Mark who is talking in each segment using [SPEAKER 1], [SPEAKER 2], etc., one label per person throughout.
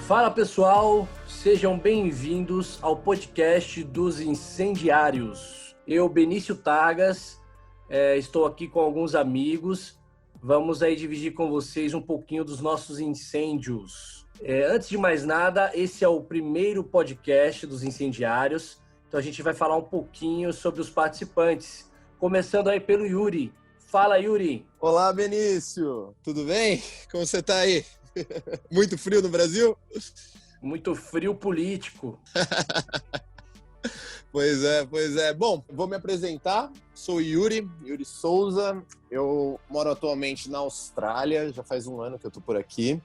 [SPEAKER 1] Fala pessoal, sejam bem-vindos ao podcast dos Incendiários. Eu, Benício Targas, estou aqui com alguns amigos. Vamos aí dividir com vocês um pouquinho dos nossos incêndios. Antes de mais nada, esse é o primeiro podcast dos Incendiários, então a gente vai falar um pouquinho sobre os participantes. Começando aí pelo Yuri. Fala, Yuri!
[SPEAKER 2] Olá, Benício! Tudo bem? Como você tá aí? Muito frio no Brasil?
[SPEAKER 1] Muito frio político.
[SPEAKER 2] Pois é. Bom, vou me apresentar. Sou Yuri Souza. Eu moro atualmente na Austrália, já faz um ano que eu tô por aqui.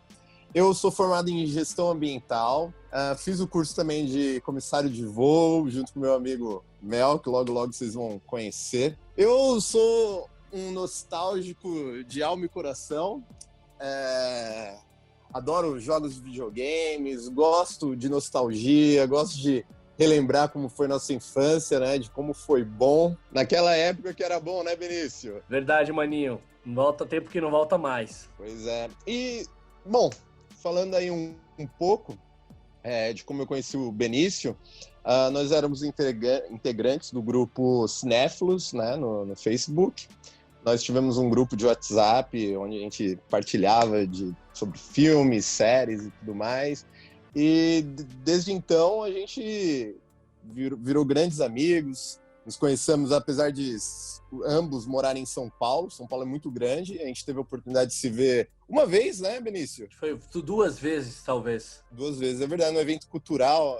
[SPEAKER 2] Eu sou formado em gestão ambiental. Fiz o curso também de comissário de voo, junto com meu amigo Mel, que logo vocês vão conhecer. Eu sou um nostálgico de alma e coração. Adoro jogos de videogames, gosto de nostalgia, gosto de relembrar como foi nossa infância, né? De como foi bom. Naquela época que era bom, né, Benício?
[SPEAKER 1] Verdade, maninho. Volta tempo que não volta mais.
[SPEAKER 2] Pois é. E, bom, falando aí um pouco de como eu conheci o Benício, nós éramos integrantes do grupo Cinéfilos, né, no Facebook. Nós tivemos um grupo de WhatsApp onde a gente partilhava sobre filmes, séries e tudo mais. E desde então a gente virou grandes amigos. Nos conhecemos, apesar de ambos morarem em São Paulo. São Paulo é muito grande. A gente teve a oportunidade de se ver uma vez, né, Benício?
[SPEAKER 1] Foi 2 vezes, talvez.
[SPEAKER 2] 2 vezes, é verdade. No evento cultural,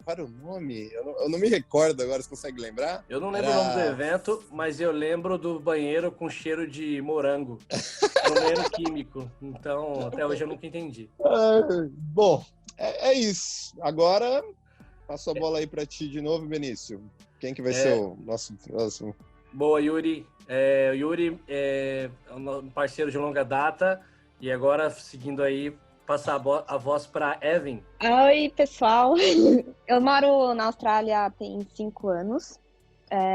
[SPEAKER 2] qual era o nome? Eu não me recordo agora, você consegue lembrar?
[SPEAKER 1] Eu não lembro o nome do evento, mas eu lembro do banheiro com cheiro de morango. Era um banheiro químico. Então, até hoje eu nunca entendi.
[SPEAKER 2] Bom, é isso. Agora, passo a bola aí para ti de novo, Benício. Quem que vai ser o nosso próximo?
[SPEAKER 1] Boa, Yuri. O Yuri é um parceiro de longa data. E agora, seguindo aí, passar a voz para Evan.
[SPEAKER 3] Oi, pessoal. Eu moro na Austrália tem 5 anos.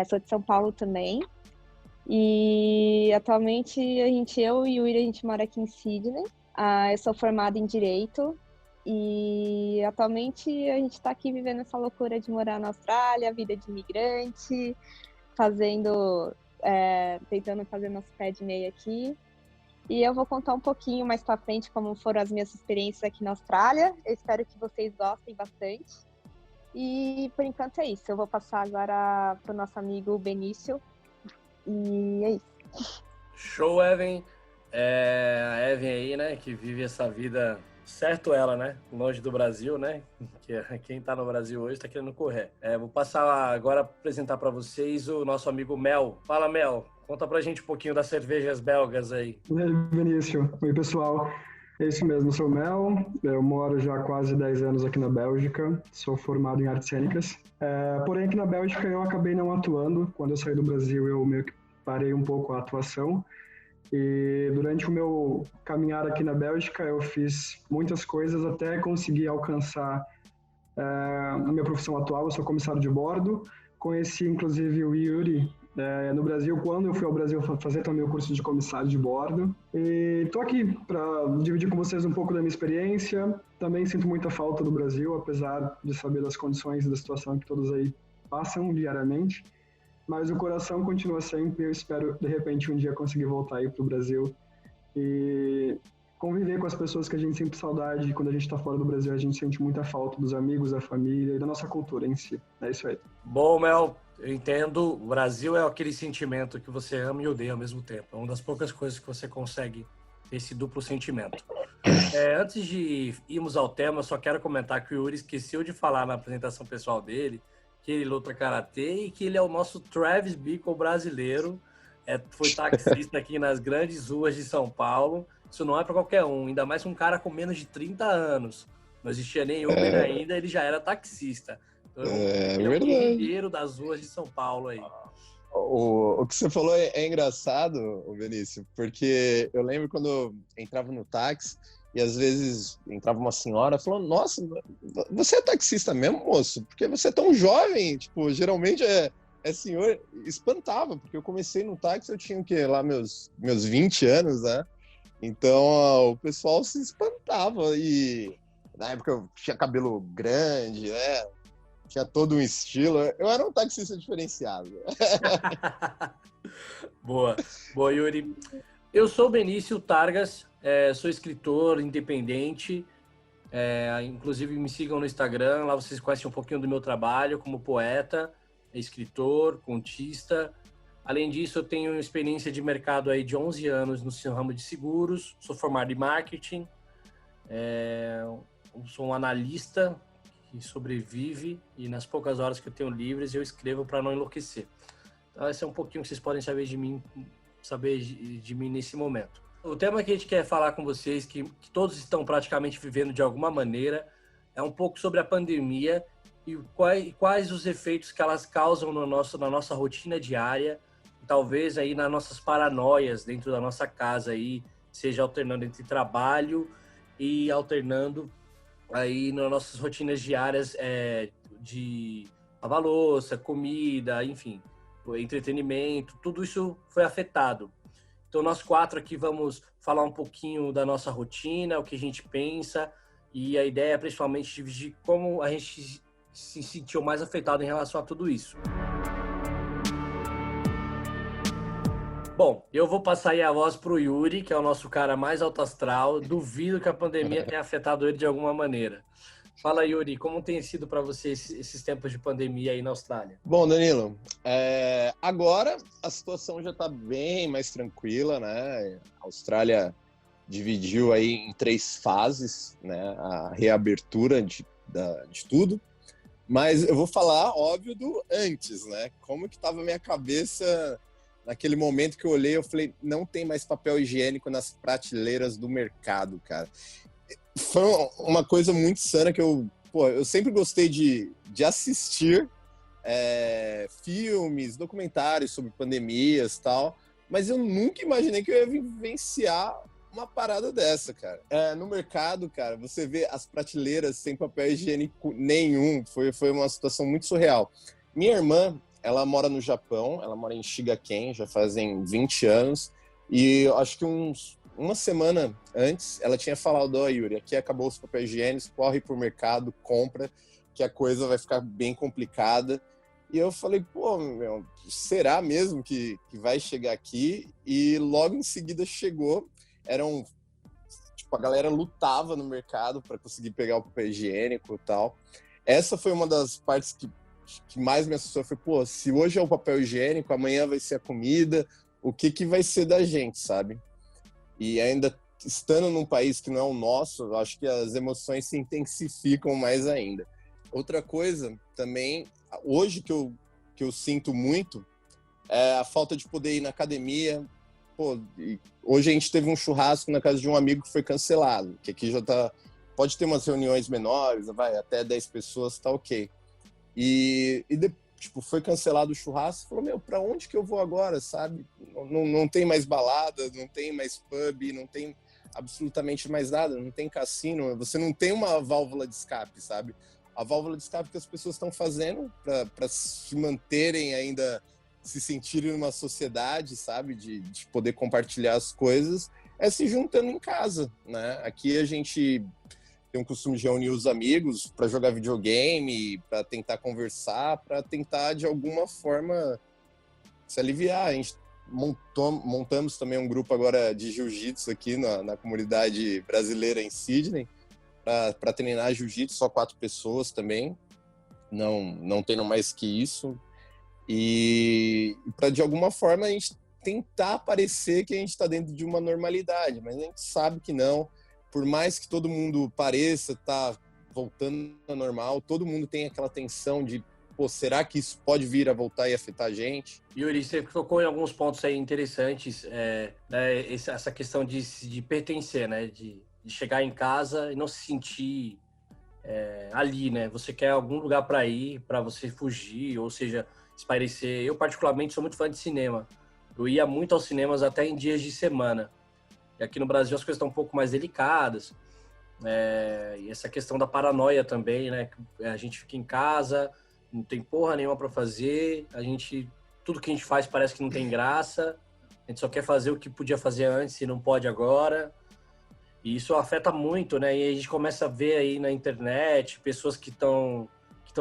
[SPEAKER 3] Sou de São Paulo também. E atualmente eu e o Yuri, a gente mora aqui em Sydney. Eu sou formada em Direito. E atualmente a gente está aqui vivendo essa loucura de morar na Austrália, vida de imigrante, tentando fazer nosso pé de meia aqui. E eu vou contar um pouquinho mais para frente como foram as minhas experiências aqui na Austrália. Eu espero que vocês gostem bastante. E por enquanto é isso. Eu vou passar agora para o nosso amigo Benício. E é isso.
[SPEAKER 1] Show, Evan. A Evan aí, né, que vive essa vida... Certo ela, né? Longe do Brasil, né? Que quem tá no Brasil hoje tá querendo correr. Vou passar agora a apresentar para vocês o nosso amigo Mel. Fala, Mel. Conta pra gente um pouquinho das cervejas belgas aí.
[SPEAKER 4] E aí, Benício. Oi, pessoal. É isso mesmo, sou o Mel. Eu moro já há quase 10 anos aqui na Bélgica. Sou formado em artes cênicas. Porém, aqui na Bélgica eu acabei não atuando. Quando eu saí do Brasil, eu meio que parei um pouco a atuação. E durante o meu caminhar aqui na Bélgica, eu fiz muitas coisas até conseguir alcançar a minha profissão atual. Eu sou comissário de bordo. Conheci, inclusive, o Yuri no Brasil, quando eu fui ao Brasil fazer também o curso de comissário de bordo. E estou aqui para dividir com vocês um pouco da minha experiência. Também sinto muita falta do Brasil, apesar de saber das condições e da situação que todos aí passam diariamente. Mas o coração continua sempre. Eu espero, de repente, um dia conseguir voltar aí para o Brasil e conviver com as pessoas que a gente sente saudade. Quando a gente está fora do Brasil, a gente sente muita falta dos amigos, da família e da nossa cultura em si. É isso aí.
[SPEAKER 1] Bom, Mel, eu entendo. O Brasil é aquele sentimento que você ama e odeia ao mesmo tempo. É uma das poucas coisas que você consegue ter esse duplo sentimento. Antes de irmos ao tema, eu só quero comentar que o Yuri esqueceu de falar na apresentação pessoal dele que ele luta karatê e que ele é o nosso Travis Bickle brasileiro. Foi taxista aqui nas grandes ruas de São Paulo. Isso não é para qualquer um, ainda mais um cara com menos de 30 anos. Não existia nem Uber ainda, ele já era taxista. Então, ele é o guerreiro das ruas de São Paulo aí.
[SPEAKER 2] O que você falou é engraçado, Benício, porque eu lembro quando eu entrava no táxi e às vezes entrava uma senhora falando: nossa, você é taxista mesmo, moço? Porque você é tão jovem, tipo, geralmente senhor. Espantava, porque eu comecei no táxi, eu tinha o quê? Lá meus 20 anos, né? Então o pessoal se espantava e Na época eu tinha cabelo grande, né? Tinha todo um estilo. Eu era um taxista diferenciado.
[SPEAKER 1] Boa, boa, Yuri. Eu sou o Benício Targas, sou escritor independente. Inclusive me sigam no Instagram, lá vocês conhecem um pouquinho do meu trabalho como poeta, escritor, contista. Além disso, eu tenho experiência de mercado aí de 11 anos no ramo de seguros, sou formado em marketing, sou um analista que sobrevive e nas poucas horas que eu tenho livres eu escrevo para não enlouquecer. Então esse é um pouquinho que vocês podem saber de mim nesse momento. O tema que a gente quer falar com vocês, que todos estão praticamente vivendo de alguma maneira, é um pouco sobre a pandemia e quais os efeitos que elas causam na nossa rotina diária, talvez aí nas nossas paranoias dentro da nossa casa aí, seja alternando entre trabalho e alternando aí nas nossas rotinas diárias de lavar louça, comida, enfim, entretenimento, tudo isso foi afetado. Então, nós 4 aqui vamos falar um pouquinho da nossa rotina, o que a gente pensa, e a ideia é principalmente dividir como a gente se sentiu mais afetado em relação a tudo isso. Bom, eu vou passar aí a voz para o Yuri, que é o nosso cara mais alto astral. Duvido que a pandemia tenha afetado ele de alguma maneira. Fala, Yuri, como tem sido para você esses tempos de pandemia aí na Austrália?
[SPEAKER 2] Bom, Danilo, agora a situação já está bem mais tranquila, né? A Austrália dividiu aí em 3 fases, né? A reabertura de tudo. Mas eu vou falar, óbvio, do antes, né? Como que estava a minha cabeça naquele momento que eu olhei, eu falei, não tem mais papel higiênico nas prateleiras do mercado, cara. Foi uma coisa muito sana que eu sempre gostei de assistir filmes, documentários sobre pandemias e tal, mas eu nunca imaginei que eu ia vivenciar uma parada dessa, cara. No mercado, cara, você vê as prateleiras sem papel higiênico nenhum, foi uma situação muito surreal. Minha irmã, ela mora no Japão, ela mora em Shigaken, já fazem 20 anos, e eu acho que uma semana antes, ela tinha falado, Yuri, aqui acabou os papéis higiênicos, corre pro mercado, compra, que a coisa vai ficar bem complicada. E eu falei, meu, será mesmo que vai chegar aqui? E logo em seguida chegou, a galera lutava no mercado para conseguir pegar o papel higiênico e tal. Essa foi uma das partes que mais me assustou, foi, se hoje é o papel higiênico, amanhã vai ser a comida, o que vai ser da gente, sabe? E ainda estando num país que não é o nosso, eu acho que as emoções se intensificam mais ainda. Outra coisa também, hoje que eu sinto muito, é a falta de poder ir na academia. Hoje a gente teve um churrasco na casa de um amigo que foi cancelado, que aqui já pode ter umas reuniões menores, até 10 pessoas, tá ok. E foi cancelado o churrasco, falou, meu, pra onde que eu vou agora, sabe? Não tem mais balada, não tem mais pub, não tem absolutamente mais nada, não tem cassino, você não tem uma válvula de escape, sabe? A válvula de escape que as pessoas estão fazendo para se manterem ainda, se sentirem numa sociedade, sabe? De poder compartilhar as coisas, é se juntando em casa, né? Aqui a gente tem um costume de reunir os amigos para jogar videogame, para tentar conversar, para tentar, de alguma forma, se aliviar. A gente montamos também um grupo agora de jiu-jitsu aqui na comunidade brasileira em Sydney, para treinar jiu-jitsu, só 4 pessoas também, não tendo mais que isso. E para, de alguma forma, a gente tentar parecer que a gente está dentro de uma normalidade, mas a gente sabe que não. Por mais que todo mundo pareça estar voltando ao normal, todo mundo tem aquela tensão de, será que isso pode vir a voltar e afetar a gente?
[SPEAKER 1] Yuri, você tocou em alguns pontos aí interessantes, essa questão de pertencer, né? De chegar em casa e não se sentir ali, né? Você quer algum lugar para ir, para você fugir, ou seja, espairecer. Eu, particularmente, sou muito fã de cinema. Eu ia muito aos cinemas até em dias de semana. E aqui no Brasil as coisas estão um pouco mais delicadas. E essa questão da paranoia também, né? A gente fica em casa, não tem porra nenhuma para fazer, tudo que a gente faz parece que não tem graça, a gente só quer fazer o que podia fazer antes e não pode agora. E isso afeta muito, né? E a gente começa a ver aí na internet pessoas que estão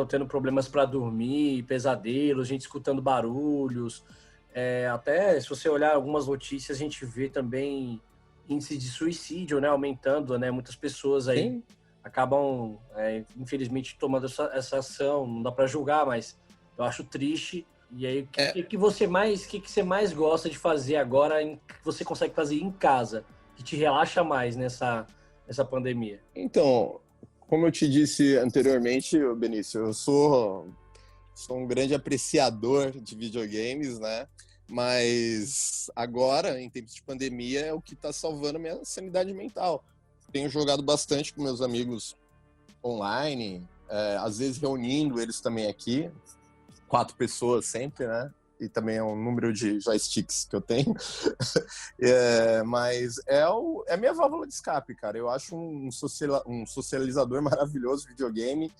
[SPEAKER 1] tendo problemas para dormir, pesadelos, gente escutando barulhos. Até se você olhar algumas notícias, a gente vê também índice de suicídio, né? Aumentando, né? Muitas pessoas aí
[SPEAKER 2] Sim.
[SPEAKER 1] acabam, infelizmente, tomando essa ação. Não dá para julgar, mas eu acho triste. E aí, o que você mais gosta de fazer agora que você consegue fazer em casa, que te relaxa mais nessa pandemia?
[SPEAKER 2] Então, como eu te disse anteriormente, Benício, eu sou um grande apreciador de videogames, né? Mas agora, em tempos de pandemia, é o que está salvando a minha sanidade mental. Tenho jogado bastante com meus amigos online, às vezes reunindo eles também aqui, 4 pessoas sempre, né? E também é um número de joysticks que eu tenho. Mas é a minha válvula de escape, cara. Eu acho um socializador maravilhoso, videogame.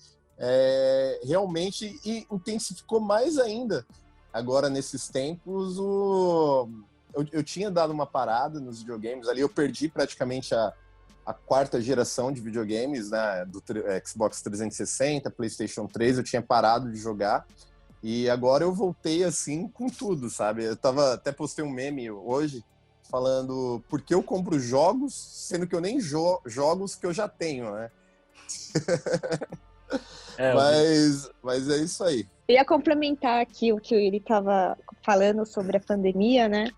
[SPEAKER 2] Realmente, e intensificou mais ainda. Agora, nesses tempos, eu tinha dado uma parada nos videogames. Ali eu perdi praticamente a 4ª geração de videogames, né? Do Xbox 360, PlayStation 3. Eu tinha parado de jogar. E agora eu voltei, assim, com tudo, sabe? Eu até postei um meme hoje falando por que eu compro jogos, sendo que eu nem jogos que eu já tenho, né? Mas é isso aí.
[SPEAKER 3] Eu ia complementar aqui o que o Yuri estava falando sobre a pandemia, né?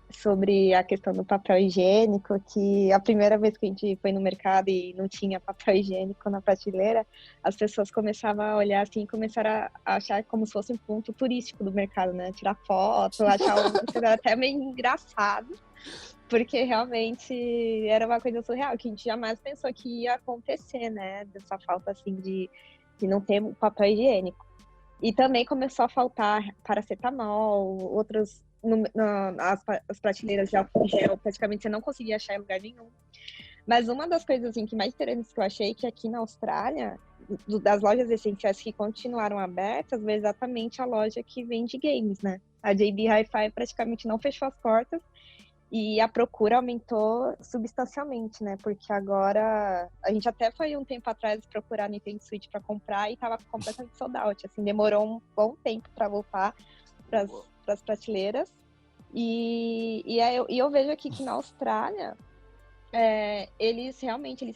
[SPEAKER 3] Sobre a questão do papel higiênico, que a primeira vez que a gente foi no mercado e não tinha papel higiênico na prateleira, as pessoas começavam a olhar assim e começaram a achar como se fosse um ponto turístico do mercado, né? Tirar foto, achar até meio engraçado, porque realmente era uma coisa surreal, que a gente jamais pensou que ia acontecer, né? Dessa falta assim de não ter papel higiênico. E também começou a faltar paracetamol, outros as prateleiras de álcool gel, praticamente você não conseguia achar em lugar nenhum. Mas uma das coisas assim, que mais interessantes que eu achei que aqui na Austrália, das lojas essenciais que continuaram abertas, foi exatamente a loja que vende games, né? A JB Hi-Fi praticamente não fechou as portas e a procura aumentou substancialmente, né? Porque agora a gente até foi um tempo atrás procurar Nintendo Switch para comprar e estava completamente sold out. Assim, demorou um bom tempo para voltar para as prateleiras. E eu vejo aqui que na Austrália eles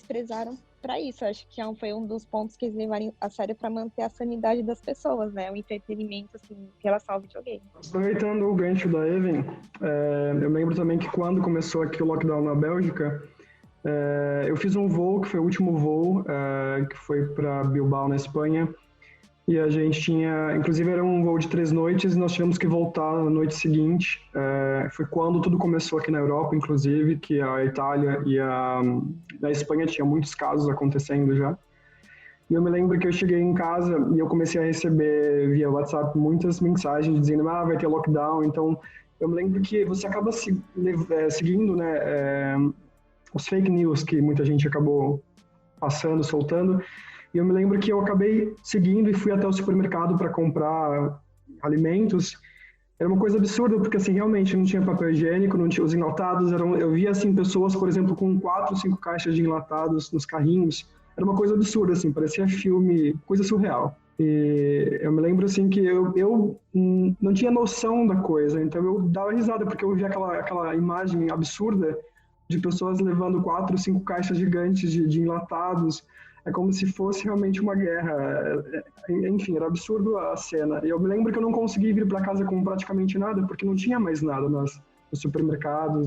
[SPEAKER 3] prezaram para isso. Acho que foi um dos pontos que eles levaram a sério para manter a sanidade das pessoas, né? O entretenimento assim, em relação ao videogame.
[SPEAKER 4] Aproveitando o gancho da Even, eu lembro também que quando começou aqui o lockdown na Bélgica, eu fiz um voo, que foi o último voo, que foi para Bilbao, na Espanha, e a gente tinha, inclusive era um voo de 3 noites, e nós tivemos que voltar na noite seguinte. Foi quando tudo começou aqui na Europa, inclusive, que a Itália e a Espanha tinha muitos casos acontecendo já. E eu me lembro que eu cheguei em casa e eu comecei a receber via WhatsApp muitas mensagens dizendo vai ter lockdown. Então, eu me lembro que você acaba seguindo, né, os fake news que muita gente acabou passando, soltando. E eu me lembro que eu acabei seguindo e fui até o supermercado para comprar alimentos. Era uma coisa absurda, porque assim, realmente não tinha papel higiênico, não tinha os enlatados. Eu via assim, pessoas, por exemplo, com 4 ou 5 caixas de enlatados nos carrinhos. Era uma coisa absurda, assim, parecia filme, coisa surreal. E eu me lembro, assim, que eu não tinha noção da coisa, então eu dava risada, porque eu via aquela imagem absurda de pessoas levando 4 ou 5 caixas gigantes de enlatados. É como se fosse realmente uma guerra. Enfim, era absurdo a cena. E eu me lembro que eu não consegui vir para casa com praticamente nada, porque não tinha mais nada nos supermercados,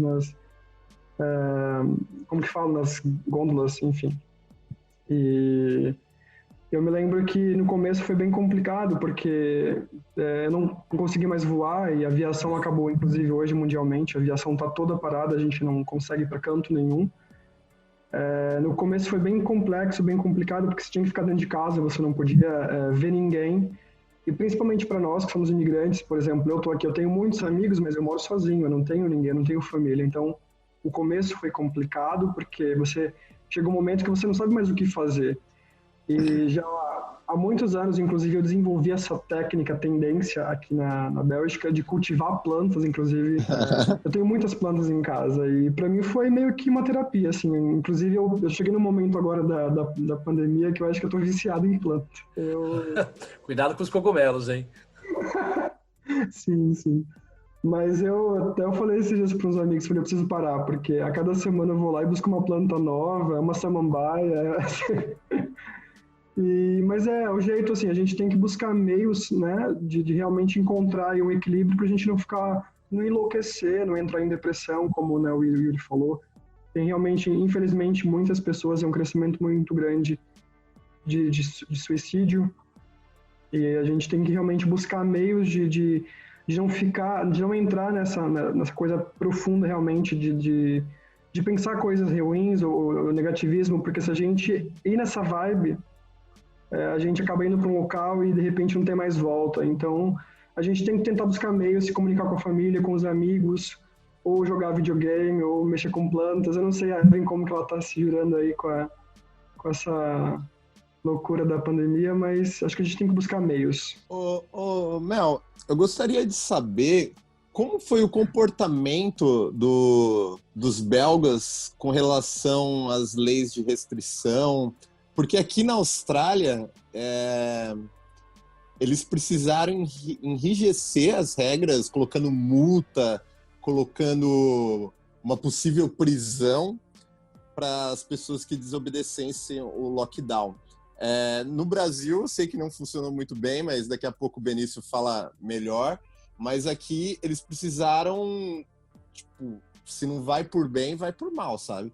[SPEAKER 4] como que fala, nas gôndolas, enfim. E eu me lembro que no começo foi bem complicado, porque eu não consegui mais voar e a aviação acabou, inclusive hoje mundialmente, a aviação está toda parada, a gente não consegue ir para canto nenhum. No começo foi bem complexo, bem complicado, porque você tinha que ficar dentro de casa, você não podia ver ninguém. E principalmente para nós que somos imigrantes, por exemplo, eu estou aqui, eu tenho muitos amigos, mas eu moro sozinho, eu não tenho ninguém, eu não tenho família. Então, o começo foi complicado, porque chega um momento que você não sabe mais o que fazer. E já há muitos anos, inclusive, eu desenvolvi essa técnica, tendência aqui na Bélgica de cultivar plantas, inclusive. Eu tenho muitas plantas em casa e para mim foi meio que uma terapia, assim. Inclusive, eu cheguei no momento agora da pandemia que eu acho que eu tô viciado em planta.
[SPEAKER 1] Cuidado com os cogumelos, hein?
[SPEAKER 4] Sim, sim. Mas eu falei esses dias para uns amigos, falei, eu preciso parar, porque a cada semana eu vou lá e busco uma planta nova, uma samambaia. Mas é o jeito, assim, a gente tem que buscar meios, né, de realmente encontrar aí um equilíbrio para a gente não enlouquecer, não entrar em depressão, como, né, o Yuri falou. Tem realmente, infelizmente, muitas pessoas, é um crescimento muito grande de suicídio, e a gente tem que realmente buscar meios de não entrar nessa coisa profunda realmente de pensar coisas ruins ou negativismo, porque se a gente ir nessa vibe, a gente acaba indo para um local e de repente não tem mais volta. Então a gente tem que tentar buscar meios, se comunicar com a família, com os amigos, ou jogar videogame, ou mexer com plantas. Eu não sei a Evelyn como que ela está se virando aí com essa loucura da pandemia, mas acho que a gente tem que buscar meios.
[SPEAKER 2] Mel, eu gostaria de saber como foi o comportamento dos belgas com relação às leis de restrição, porque aqui na Austrália eles precisaram enrijecer as regras, colocando multa, colocando uma possível prisão para as pessoas que desobedecessem o lockdown. No Brasil, eu sei que não funcionou muito bem, mas daqui a pouco o Benício fala melhor. Mas aqui eles precisaram, tipo, se não vai por bem, vai por mal, sabe?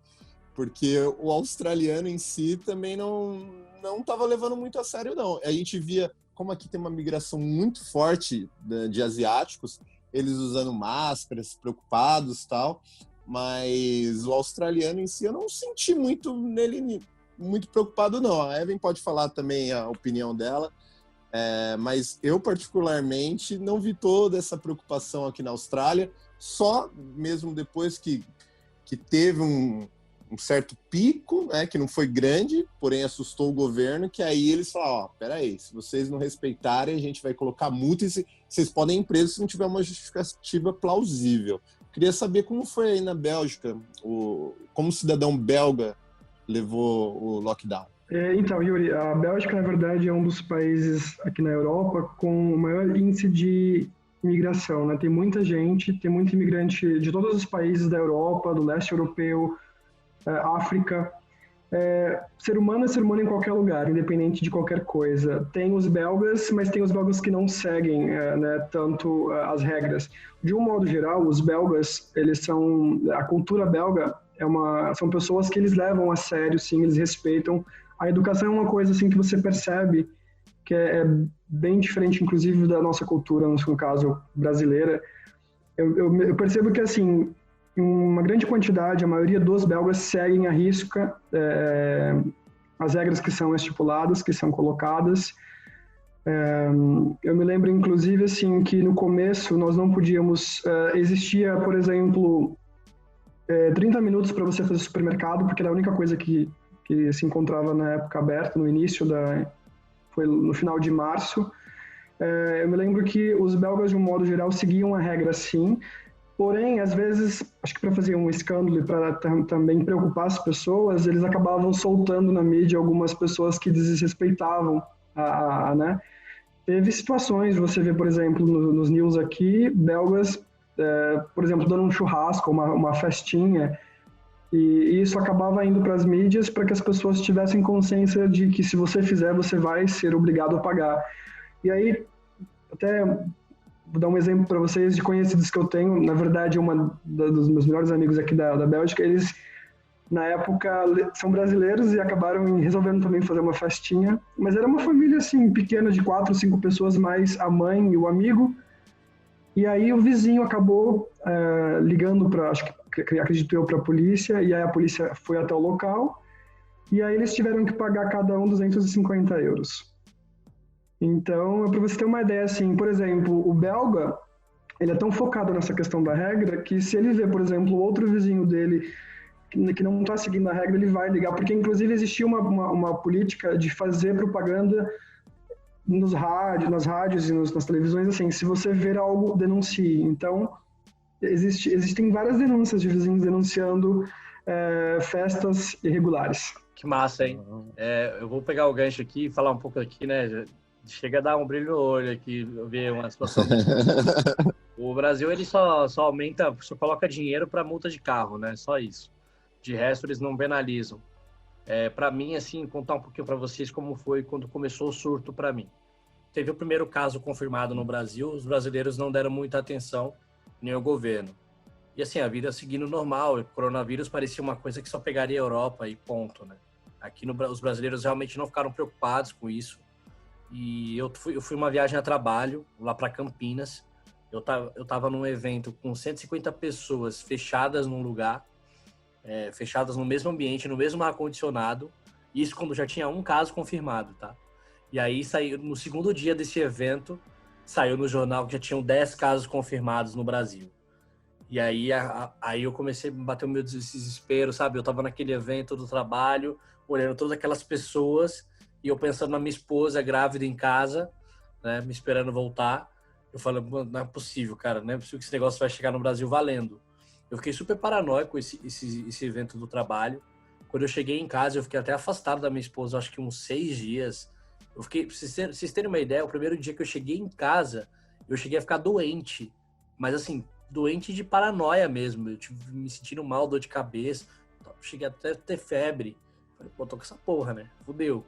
[SPEAKER 2] Porque o australiano em si também não estava levando muito a sério, não. A gente via, como aqui tem uma migração muito forte de asiáticos, eles usando máscaras, preocupados e tal, mas o australiano em si eu não senti muito nele muito preocupado, não. A Evelyn pode falar também a opinião dela, mas eu, particularmente, não vi toda essa preocupação aqui na Austrália, só mesmo depois que teve um certo pico, né, que não foi grande, porém assustou o governo, que aí eles falaram, peraí, se vocês não respeitarem, a gente vai colocar multa e vocês podem ir presos se não tiver uma justificativa plausível. Queria saber como foi aí na Bélgica, como o cidadão belga levou o lockdown.
[SPEAKER 4] Então, Yuri, a Bélgica, na verdade, é um dos países aqui na Europa com o maior índice de imigração, né? Tem muita gente, tem muito imigrante de todos os países da Europa, do leste europeu, África. Ser humano é ser humano em qualquer lugar, independente de qualquer coisa. Tem os belgas, mas tem os belgas que não seguem né, tanto as regras. De um modo geral, os belgas, a cultura belga são pessoas que eles levam a sério, sim, eles respeitam. A educação é uma coisa assim que você percebe que é bem diferente, inclusive, da nossa cultura, no caso brasileira. Eu percebo que, assim, em uma grande quantidade, a maioria dos belgas seguem à risca as regras que são estipuladas, que são colocadas. Eu me lembro, inclusive, assim, que no começo nós não podíamos... existia, por exemplo, 30 minutos para você fazer supermercado, porque era a única coisa que se encontrava na época aberta, no início foi no final de março. Eu me lembro que os belgas, de um modo geral, seguiam a regra, sim, porém, às vezes, acho que para fazer um escândalo e para também preocupar as pessoas, eles acabavam soltando na mídia algumas pessoas que desrespeitavam né? Teve situações, você vê, por exemplo, nos news aqui, belgas, por exemplo, dando um churrasco, uma festinha, e isso acabava indo para as mídias para que as pessoas tivessem consciência de que se você fizer, você vai ser obrigado a pagar. E aí, até vou dar um exemplo para vocês de conhecidos que eu tenho. Na verdade, uma dos meus melhores amigos aqui da Bélgica, eles, na época, são brasileiros e acabaram resolvendo também fazer uma festinha. Mas era uma família, assim, pequena, de 4 ou 5 pessoas, mais a mãe e o amigo. E aí o vizinho acabou ligando para, acredito eu, para a polícia, e aí a polícia foi até o local, e aí eles tiveram que pagar cada um 250 euros. Então, para você ter uma ideia, assim, por exemplo, o belga, ele é tão focado nessa questão da regra, que se ele vê, por exemplo, outro vizinho dele que não está seguindo a regra, ele vai ligar, porque inclusive existia uma política de fazer propaganda nas rádios e nas televisões, assim, se você ver algo, denuncie. Então, existem várias denúncias de vizinhos denunciando festas irregulares.
[SPEAKER 1] Que massa, hein? Eu vou pegar o gancho aqui e falar um pouco aqui, né? Chega a dar um brilho no olho aqui, ver uma situação. O Brasil, ele só aumenta, só coloca dinheiro para multa de carro, né? Só isso. De resto, eles não penalizam. Para mim, assim, contar um pouquinho para vocês como foi quando começou o surto para mim. Teve o primeiro caso confirmado no Brasil, os brasileiros não deram muita atenção, nem o governo. E assim, a vida seguindo normal, o coronavírus parecia uma coisa que só pegaria a Europa e ponto, né? Aqui os brasileiros realmente não ficaram preocupados com isso. E eu fui uma viagem a trabalho, lá para Campinas. Eu tava num evento com 150 pessoas fechadas num lugar, fechadas no mesmo ambiente, no mesmo ar-condicionado. Isso quando já tinha um caso confirmado, tá? E aí, no segundo dia desse evento, saiu no jornal que já tinham 10 casos confirmados no Brasil. E aí eu comecei a bater o meu desespero, sabe? Eu tava naquele evento do trabalho, olhando todas aquelas pessoas, e eu pensando na minha esposa grávida em casa, né? Me esperando voltar. Eu falei, não é possível, cara, não é possível que esse negócio vai chegar no Brasil valendo. Eu fiquei super paranoico com esse evento do trabalho. Quando eu cheguei em casa, eu fiquei até afastado da minha esposa, acho que uns 6 dias. Eu fiquei, pra vocês terem uma ideia, o primeiro dia que eu cheguei em casa, eu cheguei a ficar doente. Mas assim, doente de paranoia mesmo. Eu me sentindo mal, dor de cabeça. Cheguei até a ter febre. Falei, pô, tô com essa porra, né? Fudeu.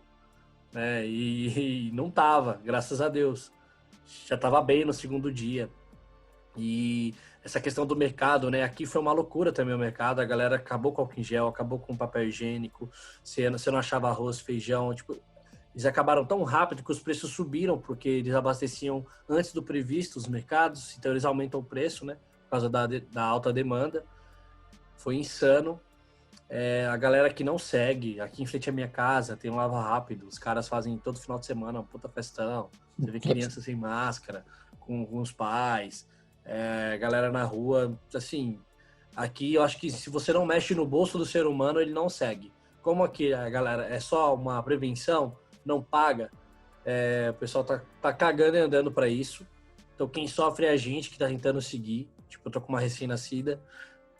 [SPEAKER 1] E não tava, graças a Deus. Já tava bem no segundo dia. E essa questão do mercado, né? Aqui foi uma loucura também o mercado. A galera acabou com álcool em gel, acabou com papel higiênico. Você não achava arroz, feijão. Tipo, eles acabaram tão rápido que os preços subiram, porque eles abasteciam antes do previsto os mercados. Então eles aumentam o preço, né? Por causa da alta demanda. Foi insano. A galera que não segue, aqui em frente à minha casa, tem um lava rápido. Os caras fazem todo final de semana uma puta festão. Você vê crianças sem máscara, com os pais. Galera na rua, assim, aqui eu acho que se você não mexe no bolso do ser humano, ele não segue. Como aqui a galera é só uma prevenção, não paga, o pessoal tá cagando e andando para isso. Então quem sofre é a gente que tá tentando seguir. Tipo, eu tô com uma recém-nascida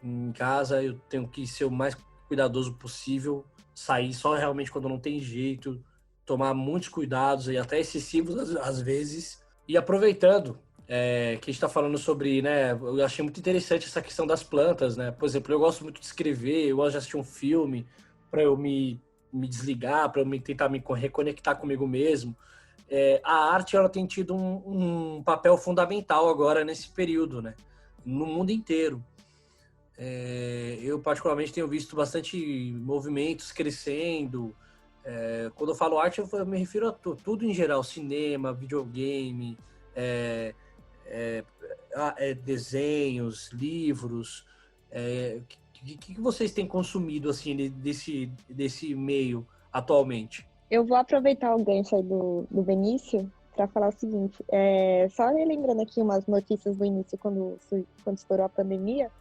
[SPEAKER 1] em casa, eu tenho que ser o mais cuidadoso possível, sair só realmente quando não tem jeito, tomar muitos cuidados e até excessivos às vezes. E aproveitando que a gente está falando sobre, né, eu achei muito interessante essa questão das plantas, né? Por exemplo, eu gosto muito de escrever, eu gosto de assistir um filme para eu me desligar, para eu tentar me reconectar comigo mesmo. A arte, ela tem tido um papel fundamental agora nesse período, né? No mundo inteiro. Eu particularmente tenho visto bastante movimentos crescendo. Quando eu falo arte, eu me refiro a tudo em geral: cinema, videogame, desenhos, livros. O que vocês têm consumido assim desse meio atualmente?
[SPEAKER 3] Eu vou aproveitar o gancho aí do Benício para falar o seguinte. Só lembrando aqui umas notícias do início, quando estourou a pandemia,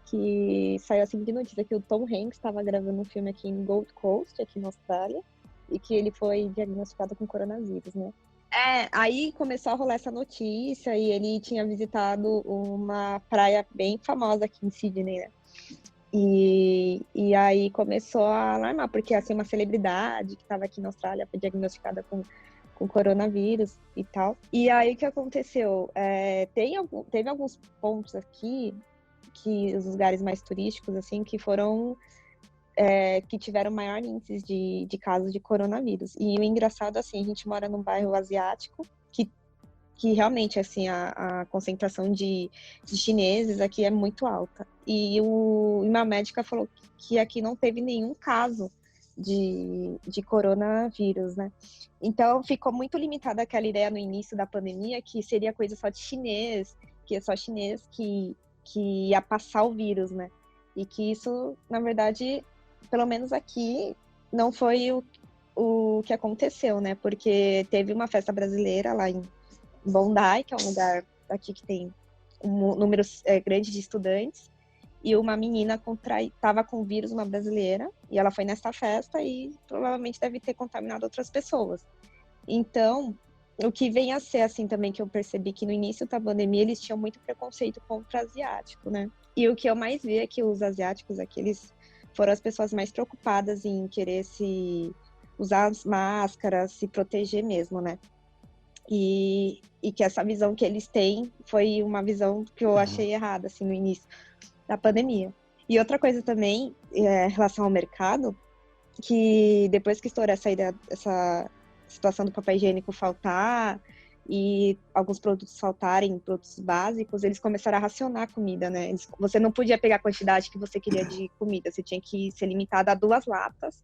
[SPEAKER 3] que saiu a seguinte notícia, que o Tom Hanks estava gravando um filme aqui em Gold Coast, aqui na Austrália, e que ele foi diagnosticado com coronavírus, né? Aí começou a rolar essa notícia e ele tinha visitado uma praia bem famosa aqui em Sydney, né? E aí começou a alarmar, porque assim, uma celebridade que estava aqui na Austrália foi diagnosticada com coronavírus e tal. E aí o que aconteceu? Teve alguns pontos aqui, que os lugares mais turísticos, assim, que foram... que tiveram maior índice de casos de coronavírus. E o engraçado, assim, a gente mora num bairro asiático, que realmente, assim, a concentração de chineses aqui é muito alta. E uma médica falou que aqui não teve nenhum caso de coronavírus, né? Então, ficou muito limitada aquela ideia no início da pandemia, que seria coisa só de chinês, que é só chinês que ia passar o vírus, né? E que isso, na verdade, pelo menos aqui, não foi o que aconteceu, né? Porque teve uma festa brasileira lá em Bondi, que é um lugar aqui que tem um número grande de estudantes, e uma menina estava com vírus, uma brasileira, e ela foi nessa festa e provavelmente deve ter contaminado outras pessoas. Então, o que vem a ser, assim, também, que eu percebi que no início da pandemia eles tinham muito preconceito contra asiático, né? E o que eu mais vi é que os asiáticos aqui, eles foram as pessoas mais preocupadas em querer usar as máscaras, se proteger mesmo, né? E que essa visão que eles têm foi uma visão que eu achei errada, assim, no início da pandemia. E outra coisa também, em relação ao mercado, que depois que estourou essa situação do papel higiênico faltar e alguns produtos faltarem, produtos básicos, eles começaram a racionar a comida, né? Você não podia pegar a quantidade que você queria de comida, você tinha que ser limitado a 2 latas,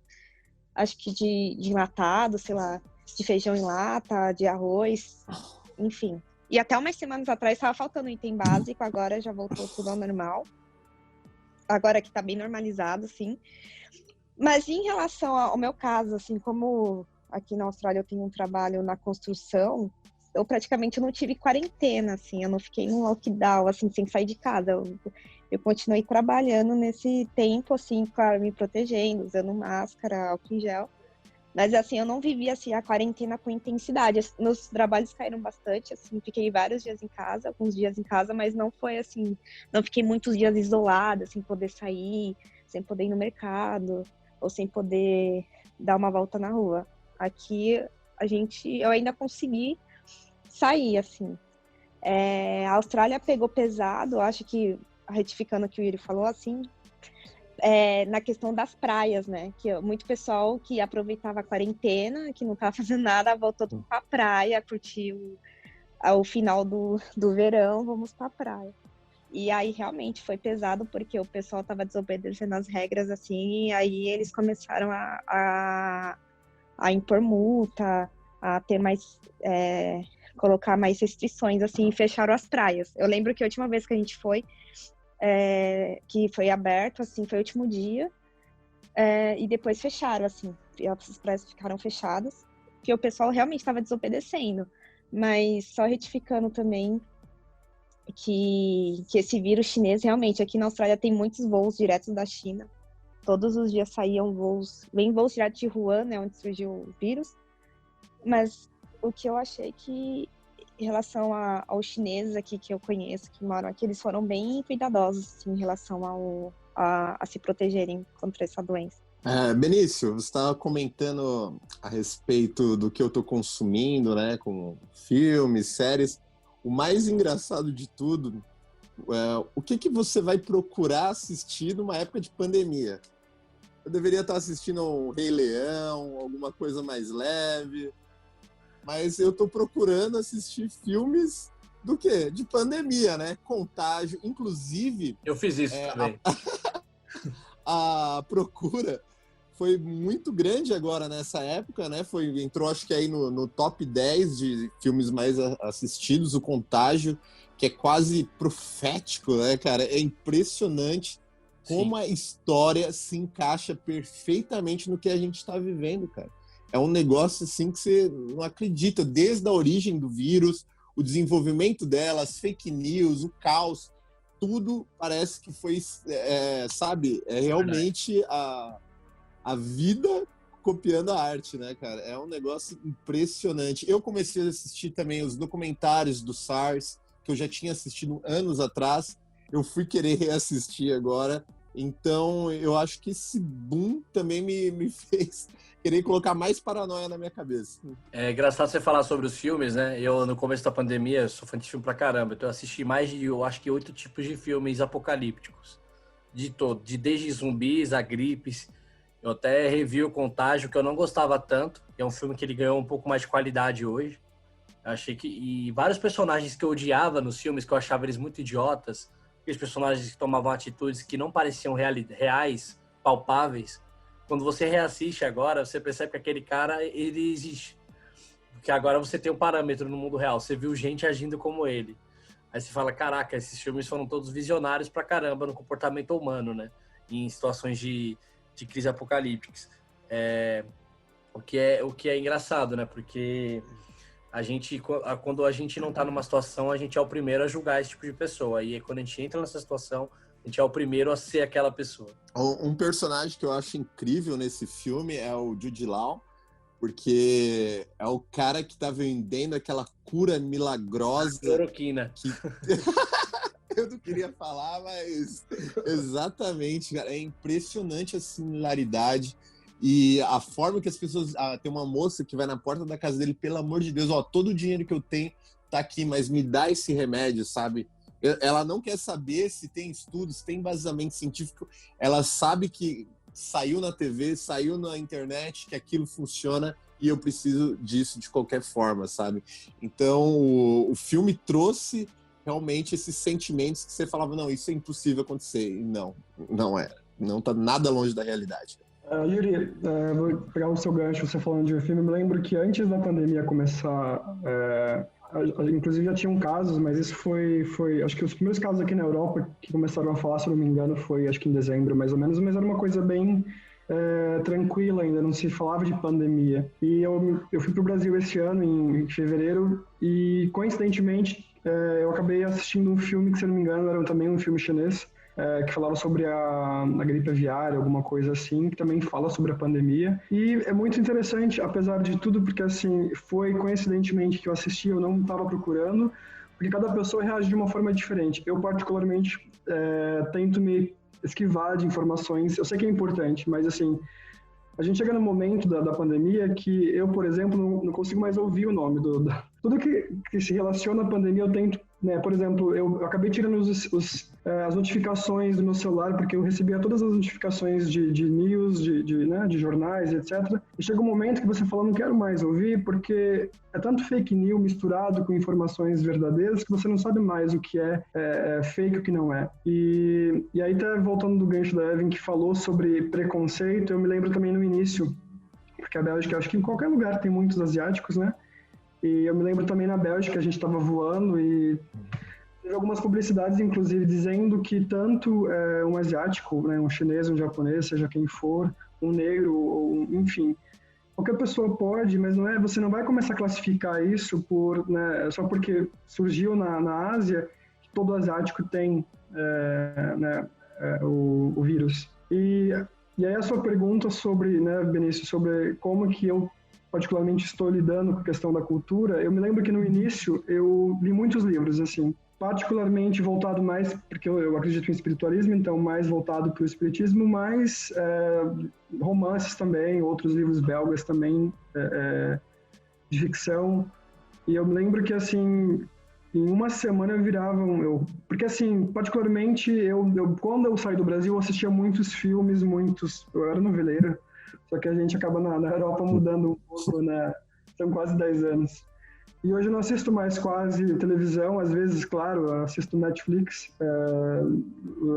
[SPEAKER 3] acho que de enlatado, sei lá, de feijão em lata, de arroz, enfim. E até umas semanas atrás estava faltando item básico, agora já voltou tudo ao normal. Agora que tá bem normalizado, sim. Mas em relação ao meu caso, assim, como aqui na Austrália eu tenho um trabalho na construção, eu praticamente não tive quarentena, assim, eu não fiquei num lockdown, assim, sem sair de casa. Eu continuei trabalhando nesse tempo, assim, claro, me protegendo, usando máscara, álcool em gel. Mas, assim, eu não vivi, assim, a quarentena com intensidade. Meus trabalhos caíram bastante, assim, fiquei vários dias em casa, alguns dias em casa, mas não foi, assim, não fiquei muitos dias isolada, sem poder sair, sem poder ir no mercado, ou sem poder dar uma volta na rua. Aqui, eu ainda consegui sair, assim. A Austrália pegou pesado, acho que, retificando o que o Yuri falou, assim, na questão das praias, né? Que muito pessoal que aproveitava a quarentena, que não estava fazendo nada, voltou para a praia, curtir o final do verão, vamos para a praia. E aí realmente foi pesado, porque o pessoal estava desobedecendo as regras, assim, e aí eles começaram a impor multa, a ter mais... colocar mais restrições, assim, e fecharam as praias. Eu lembro que a última vez que a gente foi, que foi aberto, assim, foi o último dia, e depois fecharam, assim, as praias ficaram fechadas, porque o pessoal realmente estava desobedecendo. Mas só retificando também que esse vírus chinês, realmente, aqui na Austrália tem muitos voos diretos da China. Todos os dias saíam voos direto de Wuhan, né, onde surgiu o vírus. Mas o que eu achei que, em relação aos chineses aqui que eu conheço, que moram aqui, eles foram bem cuidadosos, assim, em relação a se protegerem contra essa doença.
[SPEAKER 2] Benício, você estava comentando a respeito do que eu estou consumindo, né, com filmes, séries. O mais engraçado de tudo, o que você vai procurar assistir numa época de pandemia? Eu deveria estar assistindo um Rei Leão, alguma coisa mais leve, mas eu estou procurando assistir filmes do quê? De pandemia, né? Contágio, inclusive...
[SPEAKER 1] Eu fiz isso também.
[SPEAKER 2] A procura foi muito grande agora nessa época, né? Entrou, acho que aí no top 10 de filmes mais assistidos, o Contágio, que é quase profético, né, cara? É impressionante como a história se encaixa perfeitamente no que a gente está vivendo, cara. É um negócio, assim, que você não acredita. Desde a origem do vírus, o desenvolvimento dela, as fake news, o caos, tudo parece que foi, realmente a vida copiando a arte, né, cara? É um negócio impressionante. Eu comecei a assistir também os documentários do SARS, que eu já tinha assistido anos atrás. Eu fui querer reassistir agora. Então, eu acho que esse boom também me fez querer colocar mais paranoia na minha cabeça.
[SPEAKER 1] É engraçado você falar sobre os filmes, né? Eu, no começo da pandemia, sou fã de filme pra caramba. Então, eu assisti mais de, eu acho que 8 tipos de filmes apocalípticos. Desde zumbis a gripes. Eu até revi o Contágio, que eu não gostava tanto. É um filme que ele ganhou um pouco mais de qualidade hoje. Eu achei que... E vários personagens que eu odiava nos filmes, que eu achava eles muito idiotas, aqueles personagens que tomavam atitudes que não pareciam reais, palpáveis. Quando você reassiste agora, você percebe que aquele cara, ele existe. Porque agora você tem um parâmetro no mundo real. Você viu gente agindo como ele. Aí você fala, caraca, esses filmes foram todos visionários pra caramba no comportamento humano, né? Em situações de crise apocalípticas. O que é engraçado, né? Porque quando a gente não tá numa situação, a gente é o primeiro a julgar esse tipo de pessoa. E aí, quando a gente entra nessa situação, a gente é o primeiro a ser aquela pessoa.
[SPEAKER 2] Um personagem que eu acho incrível nesse filme é o Jude Law. porque é o cara que tá vendendo aquela cura milagrosa.
[SPEAKER 1] Cloroquina.
[SPEAKER 2] Eu não queria falar, mas exatamente, cara. É impressionante a similaridade e a forma que as pessoas... tem uma moça que vai na porta da casa dele, pelo amor de Deus, ó, todo o dinheiro que eu tenho tá aqui, mas me dá esse remédio, sabe? Ela não quer saber se tem estudos, se tem embasamento científico. Ela sabe que saiu na TV, saiu na internet, que aquilo funciona e eu preciso disso de qualquer forma, sabe? Então, o filme trouxe realmente esses sentimentos que você falava, não, isso é impossível acontecer. E não é. Não tá nada longe da realidade.
[SPEAKER 4] Yuri, vou pegar o seu gancho, você falando de um filme. Me lembro que antes da pandemia começar, inclusive já tinham casos, mas isso foi acho que os primeiros casos aqui na Europa que começaram a falar, se não me engano, foi acho que em dezembro, mais ou menos, mas era uma coisa bem tranquila ainda, não se falava de pandemia. E eu fui para o Brasil esse ano, em fevereiro, e coincidentemente eu acabei assistindo um filme que, se não me engano, era também um filme chinês, que falava sobre a gripe aviária, alguma coisa assim, que também fala sobre a pandemia. E é muito interessante, apesar de tudo, porque assim, foi coincidentemente que eu assisti, eu não estava procurando, porque cada pessoa reage de uma forma diferente. Eu, particularmente, tento me esquivar de informações, eu sei que é importante, mas assim, a gente chega no momento da pandemia que eu, por exemplo, não consigo mais ouvir o nome tudo que se relaciona à pandemia eu tento, né? Por exemplo, eu acabei tirando as notificações do meu celular, porque eu recebia todas as notificações de news, de jornais, etc. E chega um momento que você fala, não quero mais ouvir, porque é tanto fake news misturado com informações verdadeiras que você não sabe mais o que é fake e o que não é. E aí, até voltando do gancho da Evan, que falou sobre preconceito, eu me lembro também no início, porque a Bélgica, acho que em qualquer lugar tem muitos asiáticos, né? E eu me lembro também na Bélgica, a gente estava voando e teve algumas publicidades, inclusive, dizendo que tanto um asiático, né, um chinês, um japonês, seja quem for, um negro, ou, enfim, qualquer pessoa pode, mas você não vai começar a classificar isso só porque surgiu na Ásia, que todo asiático tem o vírus. E aí a sua pergunta sobre, né, Benício, sobre como que eu particularmente estou lidando com a questão da cultura, eu me lembro que no início eu li muitos livros, assim, particularmente voltado mais, porque eu acredito em espiritualismo, então mais voltado para o espiritismo, mas romances também, outros livros belgas também, de ficção. E eu me lembro que, assim, em uma semana eu virava porque, assim, particularmente, quando eu saí do Brasil, eu assistia muitos filmes, eu era noveleiro, só que a gente acaba na Europa mudando um pouco, né? São quase 10 anos. E hoje eu não assisto mais quase televisão, às vezes, claro, eu assisto Netflix,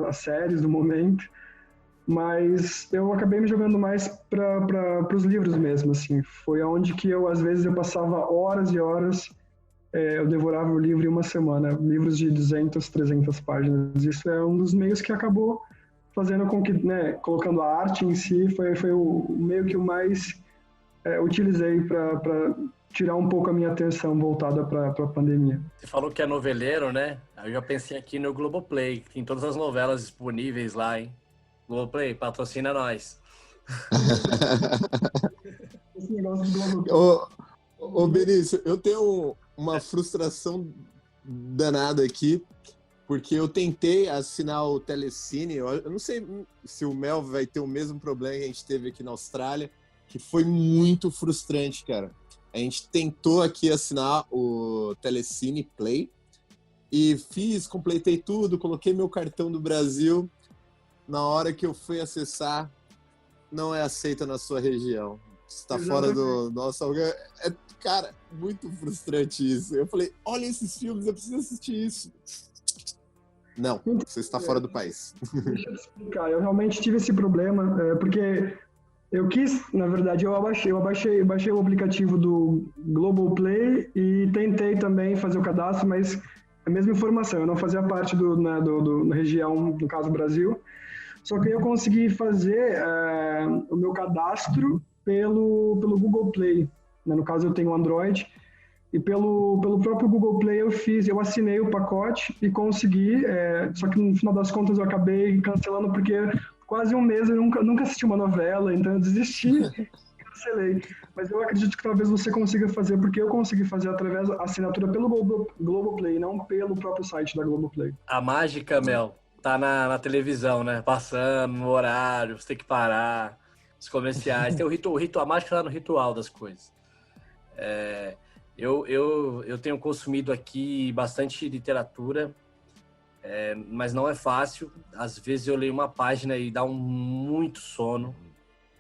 [SPEAKER 4] as séries do momento, mas eu acabei me jogando mais para os livros mesmo, assim. Foi onde que às vezes, eu passava horas e horas, eu devorava o livro em uma semana, livros de 200, 300 páginas. Isso é um dos meios que acabou fazendo com que, né, colocando a arte em si, foi o meio que eu mais utilizei para tirar um pouco a minha atenção voltada para a pandemia.
[SPEAKER 1] Você falou que é noveleiro, né? Eu já pensei aqui no Globoplay, que tem todas as novelas disponíveis lá, hein? Globoplay, patrocina nós.
[SPEAKER 4] Esse negócio do Globoplay.
[SPEAKER 2] Ô Benício, eu tenho uma frustração danada aqui, porque eu tentei assinar o Telecine, eu não sei se o Mel vai ter o mesmo problema que a gente teve aqui na Austrália, que foi muito frustrante, cara. A gente tentou aqui assinar o Telecine Play e completei tudo, coloquei meu cartão do Brasil. Na hora que eu fui acessar, não é aceita na sua região. Está fora do nosso alcance. Cara, muito frustrante isso. Eu falei, olha esses filmes, eu preciso assistir isso. Não, você está fora do país.
[SPEAKER 4] Deixa eu te explicar, eu realmente tive esse problema, porque eu quis, na verdade, eu baixei o aplicativo do Globoplay e tentei também fazer o cadastro, mas a mesma informação, eu não fazia parte da região, no caso Brasil, só que eu consegui fazer o meu cadastro pelo Google Play, né? No caso eu tenho Android, e pelo próprio Google Play eu assinei o pacote e consegui, só que no final das contas eu acabei cancelando porque quase um mês eu nunca assisti uma novela, então eu desisti, ser lei. Mas eu acredito que talvez você consiga fazer, porque eu consegui fazer através da assinatura pelo Globoplay, não pelo próprio site da Globoplay.
[SPEAKER 1] A mágica, Mel, tá na televisão, né? Passando no horário, você tem que parar. Os comerciais. Tem o ritual, a mágica tá no ritual das coisas. Eu tenho consumido aqui bastante literatura, mas não é fácil. Às vezes eu leio uma página e dá muito sono.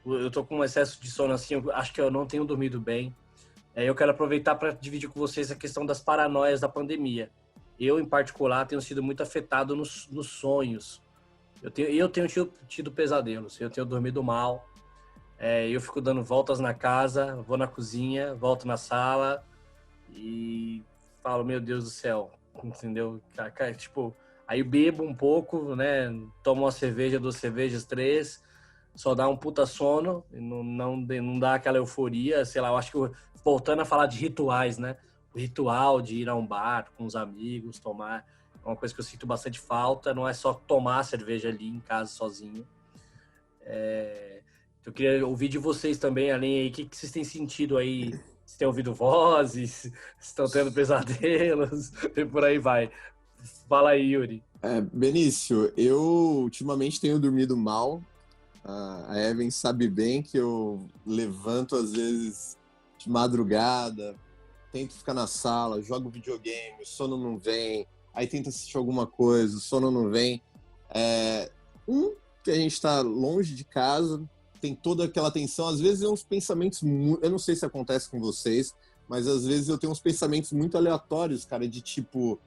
[SPEAKER 1] Eu tô com um excesso de sono assim, eu acho que eu não tenho dormido bem. Eu quero aproveitar para dividir com vocês a questão das paranoias da pandemia. Eu, em particular, tenho sido muito afetado nos sonhos. Eu tenho tido pesadelos, eu tenho dormido mal. Eu fico dando voltas na casa, vou na cozinha, volto na sala e falo, meu Deus do céu, entendeu? Tipo, aí bebo um pouco, né? Tomo uma cerveja, 2 cervejas, 3, só dá um puta sono, não dá aquela euforia, sei lá, eu acho que voltando a falar de rituais, né? O ritual de ir a um bar com os amigos, tomar, é uma coisa que eu sinto bastante falta, não é só tomar cerveja ali em casa sozinho. Eu queria ouvir de vocês também, além aí, o que vocês têm sentido aí? Vocês têm ouvido vozes? Estão tendo pesadelos? E por aí vai. Fala aí, Yuri.
[SPEAKER 2] Benício, eu ultimamente tenho dormido mal. A Evan sabe bem que eu levanto às vezes de madrugada, tento ficar na sala, jogo videogame, o sono não vem, aí tento assistir alguma coisa, o sono não vem. Que a gente está longe de casa, tem toda aquela tensão, às vezes é uns pensamentos, eu não sei se acontece com vocês, mas às vezes eu tenho uns pensamentos muito aleatórios, cara, de tipo,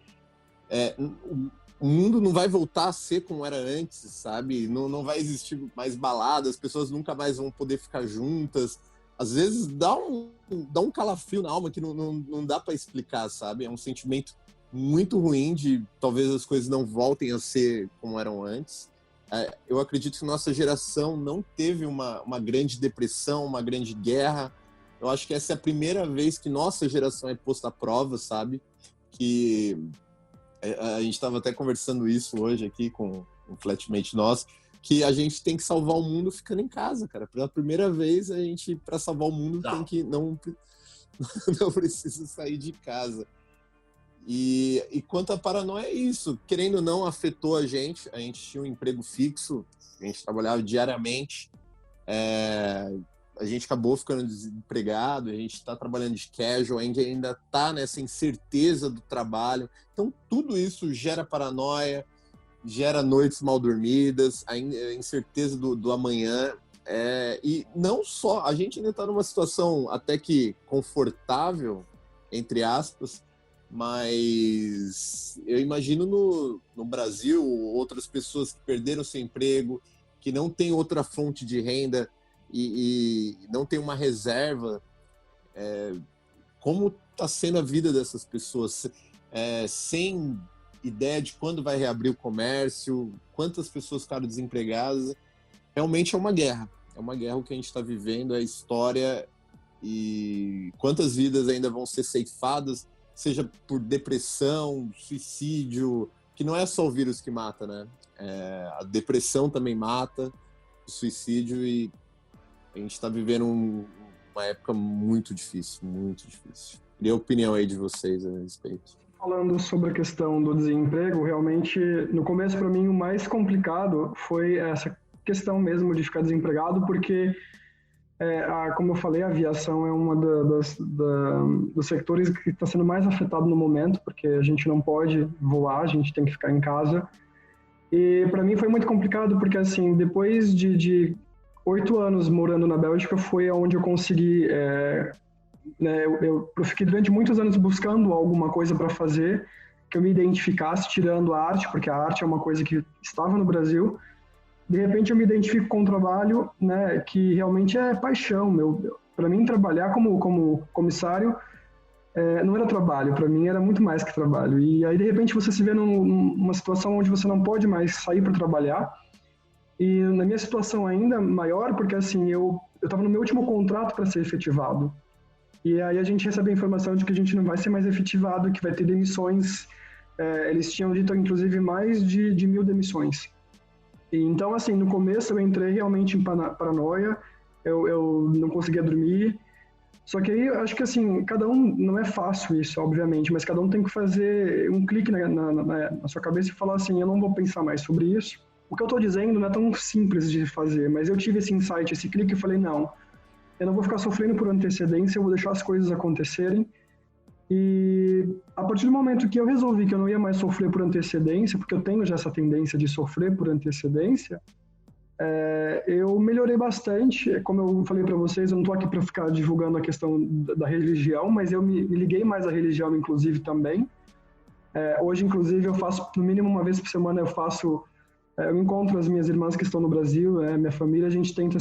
[SPEAKER 2] o mundo não vai voltar a ser como era antes, sabe? Não vai existir mais balada, as pessoas nunca mais vão poder ficar juntas. Às vezes dá um calafrio na alma que não dá para explicar, sabe? É um sentimento muito ruim de talvez as coisas não voltem a ser como eram antes. Eu acredito que nossa geração não teve uma grande depressão, uma grande guerra. Eu acho que essa é a primeira vez que nossa geração é posta à prova, sabe? Que a gente estava até conversando isso hoje aqui com um flatmate nosso, que a gente tem que salvar o mundo ficando em casa, cara. Pela primeira vez, a gente, para salvar o mundo, tem que não precisa sair de casa. E quanto à paranoia, é isso. Querendo ou não, afetou a gente. A gente tinha um emprego fixo, a gente trabalhava diariamente. A gente acabou ficando desempregado, a gente está trabalhando de casual, a gente ainda está nessa incerteza do trabalho. Então, tudo isso gera paranoia, gera noites mal dormidas, a incerteza do amanhã. E não só, a gente ainda está numa situação até que confortável, entre aspas, mas eu imagino no Brasil, outras pessoas que perderam seu emprego, que não tem outra fonte de renda e não tem uma reserva. Como está sendo a vida dessas pessoas? Sem ideia de quando vai reabrir o comércio, quantas pessoas ficaram desempregadas. Realmente é uma guerra. É uma guerra o que a gente está vivendo, é a história, e quantas vidas ainda vão ser ceifadas, seja por depressão, suicídio, que não é só o vírus que mata, né? A depressão também mata, o suicídio, e a gente está vivendo uma época muito difícil, muito difícil. Queria a opinião aí de vocês a respeito.
[SPEAKER 4] Falando sobre a questão do desemprego, realmente, no começo, para mim, o mais complicado foi essa questão mesmo de ficar desempregado, porque, como eu falei, a aviação é uma dos setores que está sendo mais afetado no momento, porque a gente não pode voar, a gente tem que ficar em casa. E para mim foi muito complicado, porque, assim, depois de 8 anos morando na Bélgica, foi onde eu consegui... Eu fiquei durante muitos anos buscando alguma coisa para fazer que eu me identificasse, tirando a arte, porque a arte é uma coisa que estava no Brasil. De repente eu me identifico com um trabalho, né, que realmente é paixão. Para mim, trabalhar como comissário não era trabalho, para mim era muito mais que trabalho. E aí, de repente, você se vê numa situação onde você não pode mais sair para trabalhar. E na minha situação ainda maior, porque assim, eu estava no meu último contrato para ser efetivado. E aí a gente recebe a informação de que a gente não vai ser mais efetivado, que vai ter demissões. Eles tinham dito, inclusive, mais de 1.000 demissões. E, então, assim, no começo eu entrei realmente em paranoia. eu não conseguia dormir. Só que aí, eu acho que assim, cada um, não é fácil isso, obviamente, mas cada um tem que fazer um clique na sua cabeça e falar assim, eu não vou pensar mais sobre isso. O que eu estou dizendo não é tão simples de fazer, mas eu tive esse insight, esse clique e falei, não, eu não vou ficar sofrendo por antecedência, eu vou deixar as coisas acontecerem. E a partir do momento que eu resolvi que eu não ia mais sofrer por antecedência, porque eu tenho já essa tendência de sofrer por antecedência, eu melhorei bastante. Como eu falei para vocês, eu não estou aqui para ficar divulgando a questão da religião, mas eu me liguei mais à religião, inclusive, também. Hoje, inclusive, eu faço, no mínimo uma vez por semana, eu encontro as minhas irmãs que estão no Brasil, minha família, a gente tenta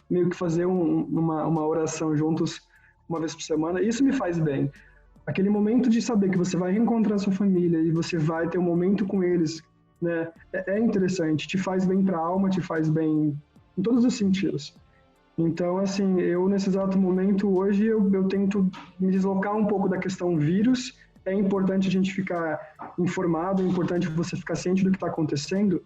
[SPEAKER 4] meio que fazer uma oração juntos uma vez por semana, e isso me faz bem. Aquele momento de saber que você vai reencontrar sua família e você vai ter um momento com eles, né, é interessante, te faz bem para a alma, te faz bem em todos os sentidos. Então, assim, eu nesse exato momento, hoje, eu tento me deslocar um pouco da questão vírus. É importante a gente ficar informado, é importante você ficar ciente do que está acontecendo,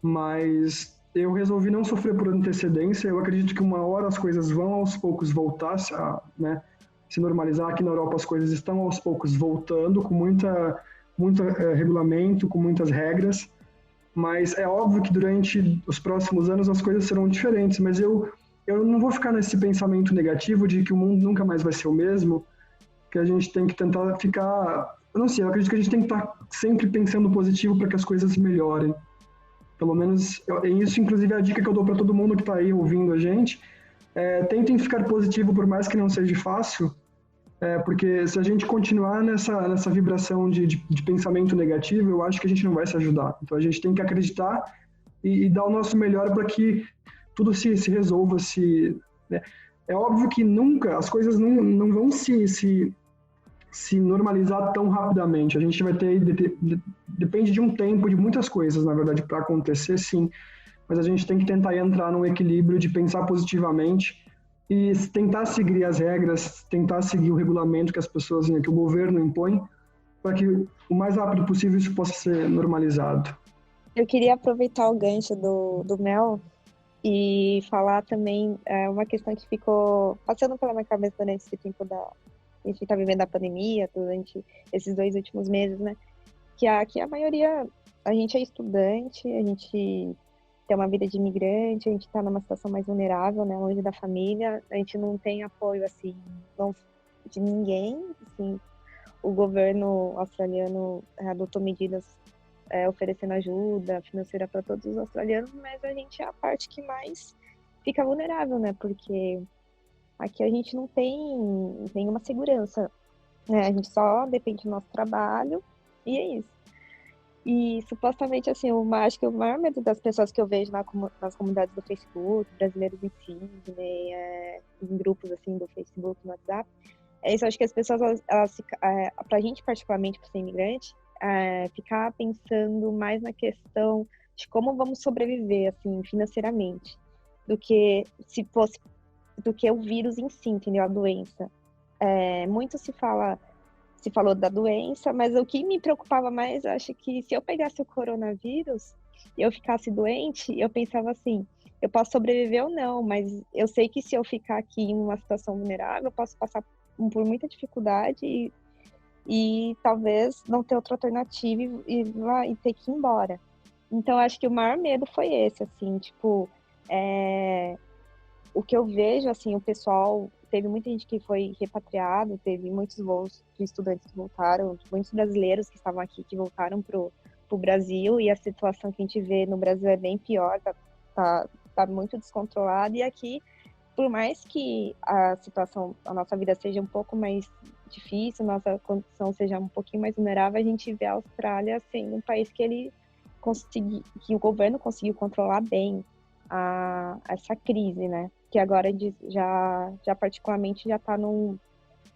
[SPEAKER 4] mas eu resolvi não sofrer por antecedência. Eu acredito que uma hora as coisas vão aos poucos voltar, se normalizar. Aqui na Europa as coisas estão aos poucos voltando, com muito regulamento, com muitas regras, mas é óbvio que durante os próximos anos as coisas serão diferentes, mas eu não vou ficar nesse pensamento negativo de que o mundo nunca mais vai ser o mesmo, que a gente tem que tentar ficar... Eu não sei, eu acredito que a gente tem que estar sempre pensando positivo para que as coisas melhorem. Pelo menos, isso inclusive é a dica que eu dou para todo mundo que está aí ouvindo a gente. Tentem ficar positivo, por mais que não seja fácil, porque se a gente continuar nessa vibração de pensamento negativo, eu acho que a gente não vai se ajudar. Então a gente tem que acreditar e dar o nosso melhor para que tudo se resolva. Né? É óbvio que nunca, as coisas não vão se normalizar tão rapidamente. A gente vai ter, depende de um tempo, de muitas coisas, na verdade, para acontecer, sim. Mas a gente tem que tentar entrar num equilíbrio de pensar positivamente e tentar seguir as regras, tentar seguir o regulamento que as pessoas, que o governo impõe, para que o mais rápido possível isso possa ser normalizado.
[SPEAKER 3] Eu queria aproveitar o gancho do Mel e falar também uma questão que ficou passando pela minha cabeça durante esse tempo a gente está vivendo a pandemia, durante esses 2 últimos meses, né? Que a maioria, a gente é estudante, a gente tem uma vida de imigrante, a gente está numa situação mais vulnerável, né? Longe da família, a gente não tem apoio, assim, de ninguém, assim. O governo australiano adotou medidas oferecendo ajuda financeira para todos os australianos, mas a gente é a parte que mais fica vulnerável, né? Porque aqui a gente não tem nenhuma segurança, né? A gente só depende do nosso trabalho e é isso. E supostamente, assim, acho que o maior medo das pessoas que eu vejo nas comunidades do Facebook, brasileiros em Sydney, em grupos assim do Facebook, no WhatsApp, é isso. Acho que as pessoas, pra gente particularmente, por ser imigrante, ficar pensando mais na questão de como vamos sobreviver, assim, financeiramente, do que o vírus em si, entendeu? A doença. Muito se falou da doença, mas o que me preocupava mais, acho que se eu pegasse o coronavírus e eu ficasse doente, eu pensava assim, eu posso sobreviver ou não, mas eu sei que se eu ficar aqui em uma situação vulnerável, eu posso passar por muita dificuldade e talvez não ter outra alternativa e ter que ir embora. Então, acho que o maior medo foi esse, assim, tipo, o que eu vejo, assim, o pessoal, teve muita gente que foi repatriado, teve muitos voos de estudantes que voltaram, muitos brasileiros que estavam aqui que voltaram pro Brasil, e a situação que a gente vê no Brasil é bem pior, tá muito descontrolada, e aqui, por mais que a nossa vida seja um pouco mais difícil, nossa condição seja um pouquinho mais vulnerável, a gente vê a Austrália sendo um país que que o governo conseguiu controlar bem essa crise, né? Que agora já particularmente já está num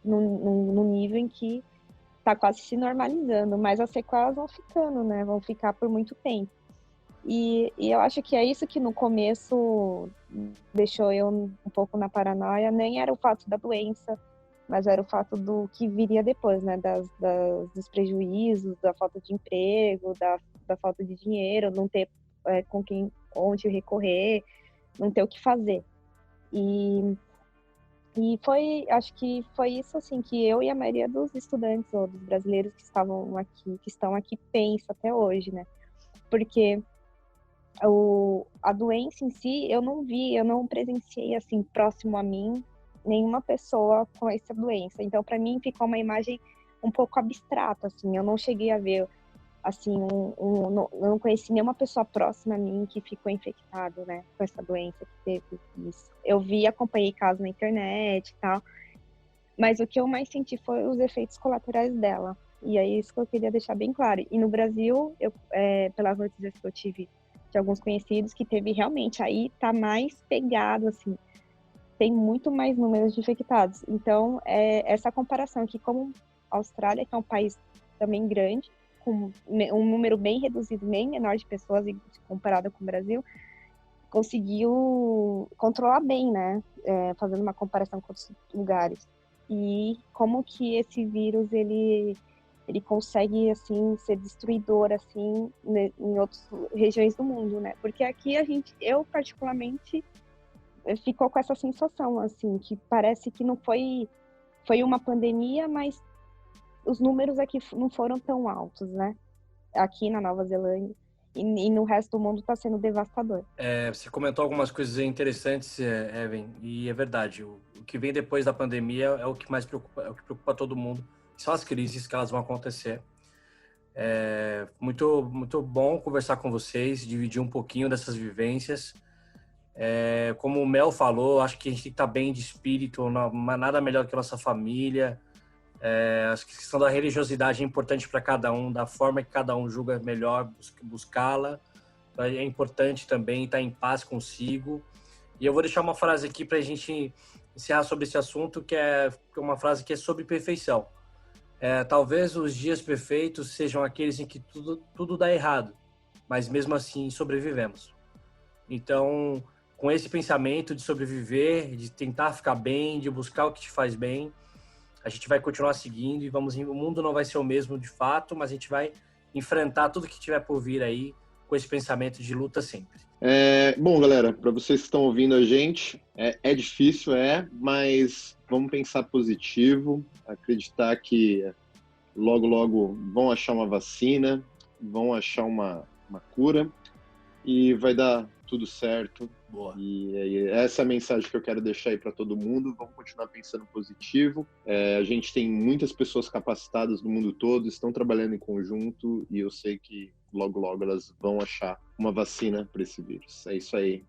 [SPEAKER 3] nível em que está quase se normalizando, mas as sequelas vão ficando, né? Vão ficar por muito tempo. E eu acho que é isso que no começo deixou eu um pouco na paranoia, nem era o fato da doença, mas era o fato do que viria depois, né? Dos prejuízos, da falta de emprego, da falta de dinheiro, não ter onde recorrer, não ter o que fazer. E acho que foi isso, assim, que eu e a maioria dos estudantes ou dos brasileiros que estão aqui pensa até hoje, né? Porque a doença em si, eu não presenciei, assim, próximo a mim, nenhuma pessoa com essa doença. Então, para mim, ficou uma imagem um pouco abstrata, assim, eu não cheguei a ver, assim, eu não conheci nenhuma pessoa próxima a mim que ficou infectada, né, com essa doença, que teve isso. Eu acompanhei casos na internet e tal, mas o que eu mais senti foi os efeitos colaterais dela. E é isso que eu queria deixar bem claro. E no Brasil, pelas notícias que eu tive de alguns conhecidos, que teve realmente, aí tá mais pegado, assim, tem muito mais números de infectados. Então, essa comparação aqui, como a Austrália, que é um país também grande, com um número bem reduzido, bem menor de pessoas comparado com o Brasil, conseguiu controlar bem, né? Fazendo uma comparação com outros lugares. E como que esse vírus, ele consegue, assim, ser destruidor, assim, em outras regiões do mundo, né? Porque aqui eu particularmente, ficou com essa sensação, assim, que parece que não foi uma pandemia, mas os números aqui não foram tão altos, né? Aqui na Nova Zelândia. E no resto do mundo está sendo devastador.
[SPEAKER 1] Você comentou algumas coisas interessantes, Evan, e é verdade. O que vem depois da pandemia é o que mais preocupa, é o que preocupa todo mundo. São as crises que elas vão acontecer. Muito, muito bom conversar com vocês, dividir um pouquinho dessas vivências. Como o Mel falou, acho que a gente tem que estar bem de espírito, nada melhor que a nossa família. Acho que a questão da religiosidade é importante para cada um, da forma que cada um julga melhor buscá-la. É importante também estar em paz consigo. E eu vou deixar uma frase aqui para a gente encerrar sobre esse assunto, que é uma frase que é sobre perfeição. Talvez os dias perfeitos sejam aqueles em que tudo dá errado, mas mesmo assim sobrevivemos. Então, com esse pensamento de sobreviver, de tentar ficar bem, de buscar o que te faz bem, a gente vai continuar seguindo e o mundo não vai ser o mesmo de fato, mas a gente vai enfrentar tudo que tiver por vir aí com esse pensamento de luta sempre.
[SPEAKER 2] Bom, galera, para vocês que estão ouvindo a gente, é difícil, mas vamos pensar positivo, acreditar que logo, logo vão achar uma vacina, vão achar uma cura e vai dar tudo certo.
[SPEAKER 1] Boa.
[SPEAKER 2] E essa é a mensagem que eu quero deixar aí para todo mundo. Vamos continuar pensando positivo. A gente tem muitas pessoas capacitadas no mundo todo, estão trabalhando em conjunto e eu sei que logo, logo elas vão achar uma vacina para esse vírus. É isso aí.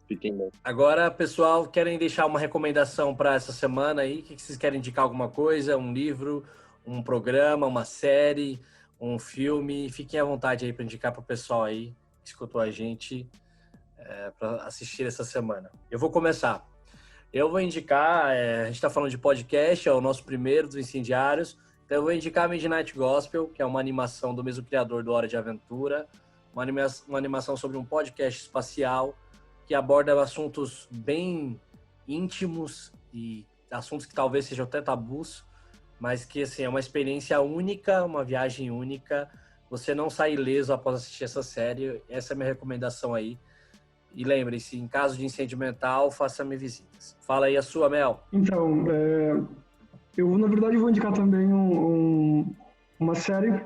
[SPEAKER 2] Fiquem bem.
[SPEAKER 1] Agora, pessoal, querem deixar uma recomendação para essa semana aí? O que vocês querem indicar? Alguma coisa? Um livro, um programa, uma série, um filme? Fiquem à vontade aí para indicar para o pessoal aí que escutou a gente para assistir essa semana. Eu vou começar. Eu vou indicar, a gente está falando de podcast, é o nosso primeiro dos Incendiários, então eu vou indicar Midnight Gospel, que é uma animação do mesmo criador do Hora de Aventura, uma animação sobre um podcast espacial que aborda assuntos bem íntimos e assuntos que talvez sejam até tabus, mas que assim, é uma experiência única, uma viagem única. Você não sai ileso após assistir essa série. Essa é a minha recomendação aí. E lembre-se, em caso de incêndio mental, faça-me visitas. Fala aí a sua, Mel.
[SPEAKER 4] Então, eu na verdade vou indicar também uma série,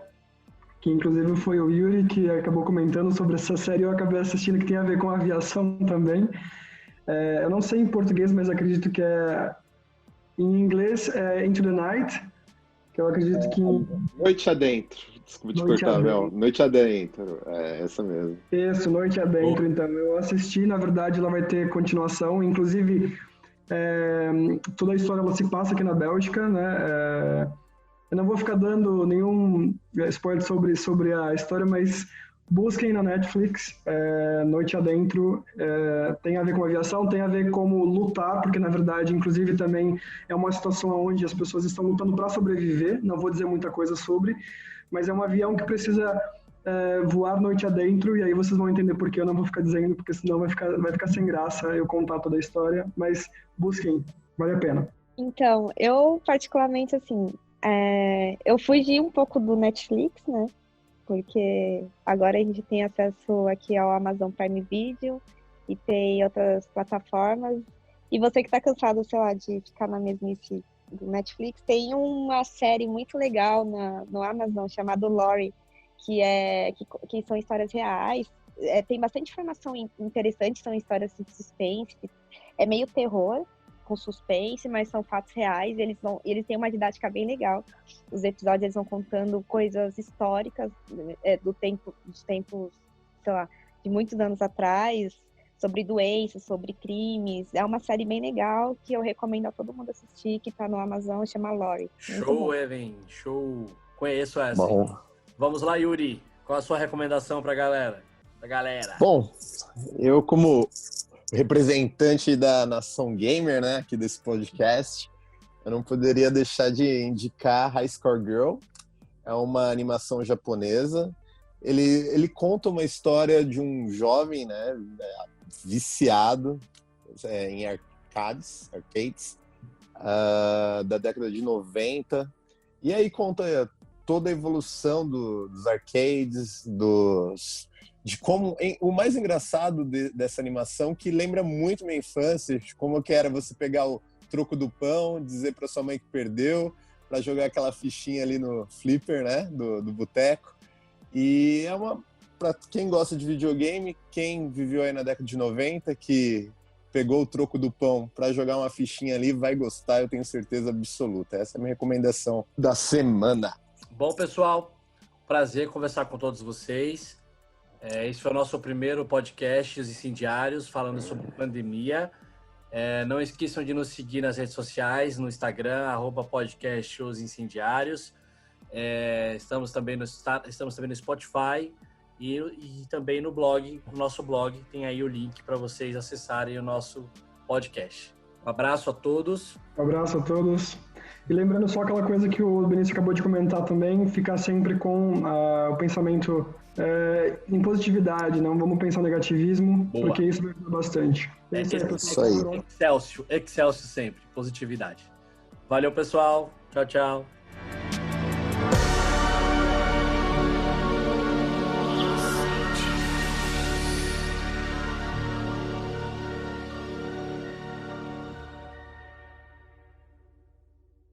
[SPEAKER 4] que inclusive foi o Yuri que acabou comentando sobre essa série, eu acabei assistindo, que tem a ver com aviação também. Eu não sei em português, mas acredito que em inglês é Into the Night, que eu acredito que...
[SPEAKER 2] Noite Adentro. Desculpa te cortar, Mel. Noite Adentro. Essa mesmo.
[SPEAKER 4] Isso, Noite Adentro. Então, eu assisti, na verdade, ela vai ter continuação. Inclusive, toda a história ela se passa aqui na Bélgica, né? Eu não vou ficar dando nenhum spoiler sobre a história, mas busquem na Netflix, Noite Adentro. Tem a ver com aviação, tem a ver como lutar, porque na verdade, inclusive, também é uma situação onde as pessoas estão lutando para sobreviver. Não vou dizer muita coisa sobre, mas é um avião que precisa voar noite adentro, e aí vocês vão entender por que eu não vou ficar dizendo, porque senão vai ficar sem graça eu contar toda a história, mas busquem, vale a pena.
[SPEAKER 3] Então, eu particularmente, assim, eu fugi um pouco do Netflix, né? Porque agora a gente tem acesso aqui ao Amazon Prime Video e tem outras plataformas. E você que tá cansado, sei lá, de ficar na mesmice do Netflix, tem uma série muito legal no Amazon chamada Lore, que são histórias reais. Tem bastante informação interessante, são histórias de suspense, é meio terror com suspense, mas são fatos reais. Eles têm uma didática bem legal. Os episódios eles vão contando coisas históricas dos tempos, sei lá, de muitos anos atrás, sobre doenças, sobre crimes. É uma série bem legal que eu recomendo a todo mundo assistir, que tá no Amazon, chama Lore.
[SPEAKER 1] Show, Evan, show. Conheço essa.
[SPEAKER 2] Bom.
[SPEAKER 1] Vamos lá, Yuri. Qual a sua recomendação pra galera?
[SPEAKER 2] Bom, eu como representante da nação gamer, né, aqui desse podcast, eu não poderia deixar de indicar High Score Girl. É uma animação japonesa. Ele conta uma história de um jovem, né, viciado em arcades, da década de 90. E aí conta toda a evolução dos arcades, de como... O mais engraçado dessa animação, que lembra muito minha infância, de como que era você pegar o troco do pão, dizer para sua mãe que perdeu, para jogar aquela fichinha ali no flipper, né, do boteco. E para quem gosta de videogame, quem viveu aí na década de 90, que pegou o troco do pão para jogar uma fichinha ali, vai gostar, eu tenho certeza absoluta. Essa é a minha recomendação da semana.
[SPEAKER 1] Bom, pessoal, prazer conversar com todos vocês. Esse foi o nosso primeiro podcast, Os Incendiários, falando sobre pandemia. Não esqueçam de nos seguir nas redes sociais, no Instagram, @podcast Os Incendiários. Estamos também no Spotify e também no blog, no nosso blog, tem aí o link para vocês acessarem o nosso podcast. Um abraço a todos.
[SPEAKER 4] Um abraço a todos. E lembrando só aquela coisa que o Benício acabou de comentar também, ficar sempre com o pensamento em positividade, não vamos pensar em negativismo. Boa. Porque isso vai ajudar bastante.
[SPEAKER 2] Isso aí.
[SPEAKER 1] Excelsior sempre, positividade. Valeu, pessoal. Tchau, tchau.